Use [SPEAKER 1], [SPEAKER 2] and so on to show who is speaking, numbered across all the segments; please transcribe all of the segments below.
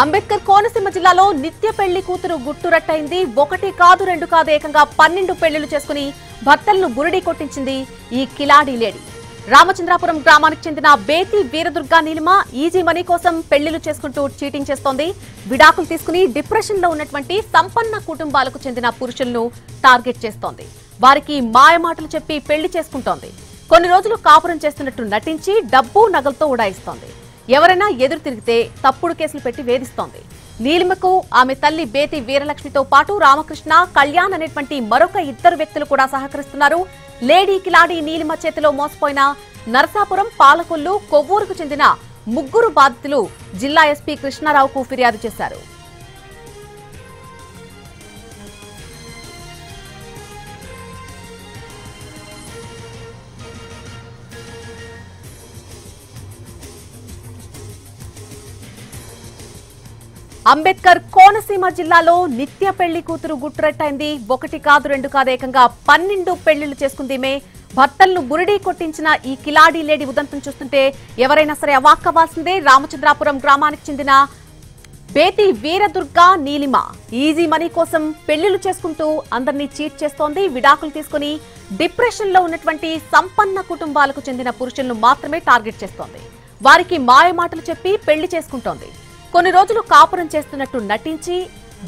[SPEAKER 1] అంబేద్కర్ కోనసీమ జిల్లాలో నిత్య పెళ్లి కూతురు గుట్టురట్టయింది. ఒకటి కాదు రెండు కాదు ఏకంగా 12 పెళ్లిళ్లు చేసుకుని భర్తలను బురిడి కొట్టించింది ఈ కిలాడి లేడీ. రామచంద్రాపురం గ్రామానికి చెందిన బేతి వీరదుర్గ నీలిమ ఈజీ మనీ కోసం పెళ్లిళ్లు చేసుకుంటూ చీటింగ్ చేస్తోంది. విడాకులు తీసుకుని డిప్రెషన్ లో ఉన్నటువంటి సంపన్న కుటుంబాలకు చెందిన పురుషులను టార్గెట్ చేస్తోంది. వారికి మాయమాటలు చెప్పి పెళ్లి చేసుకుంటోంది. కొన్ని రోజులు కాపురం చేస్తున్నట్టు నటించి డబ్బు నగలతో ఉడాయిస్తోంది. ఎవరైనా ఎదురు తిరిగితే తప్పుడు కేసులు పెట్టి వేధిస్తోంది. నీలిమకు ఆమె తల్లి బేతి వీరలక్ష్మితో పాటు రామకృష్ణ, కళ్యాణ్ అనేటువంటి మరొక 2 వ్యక్తులు కూడా సహకరిస్తున్నారు. లేడీ కిలాడి నీలిమ చేతిలో మోసపోయిన నరసాపురం, పాలకొల్లు, కొవ్వూరుకు చెందిన 3 బాధితులు జిల్లా ఎస్పీ కృష్ణారావుకు ఫిర్యాదు చేశారు. అంబేద్కర్ కోనసీమ జిల్లాలో నిత్య పెళ్లి కూతురు గుట్టురట్టయింది. ఒకటి కాదు రెండు కాదు ఏకంగా 12 పెళ్లిళ్లు చేసుకుంది. భర్తలను బురిడి కొట్టించిన ఈ కిలాడి లేడీ ఉదంతం చూస్తుంటే ఎవరైనా సరే అవాక్కవ్వాల్సిందే. రామచంద్రాపురం గ్రామానికి చెందిన బేతి వీరదుర్గ నీలిమ ఈజీ మనీ కోసం పెళ్లిళ్లు చేసుకుంటూ అందరినీ చీట్ చేస్తోంది. విడాకులు తీసుకుని డిప్రెషన్ లో ఉన్నటువంటి సంపన్న కుటుంబాలకు చెందిన పురుషులను మాత్రమే టార్గెట్ చేస్తోంది. వారికి మాయమాటలు చెప్పి పెళ్లి చేసుకుంటోంది. కొన్ని రోజులు కాపురం చేస్తున్నట్టు నటించి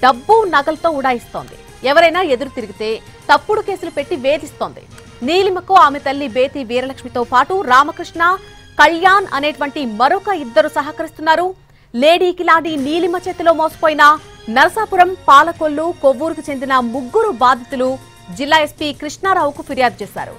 [SPEAKER 1] డబ్బు నగలతో ఉడాయిస్తోంది. ఎవరైనా ఎదురు తిరిగితే తప్పుడు కేసులు పెట్టి వేధిస్తోంది. నీలిమకు ఆమె తల్లి బేతి వీరలక్ష్మితో పాటు రామకృష్ణ, కళ్యాణ్ అనేటువంటి మరొక 2 సహకరిస్తున్నారు. లేడీ కిలాడి నీలిమ చేతిలో మోసపోయిన నరసాపురం, పాలకొల్లు, కొవ్వూరుకు చెందిన 3 బాధితులు జిల్లా ఎస్పీ కృష్ణారావుకు ఫిర్యాదు చేశారు.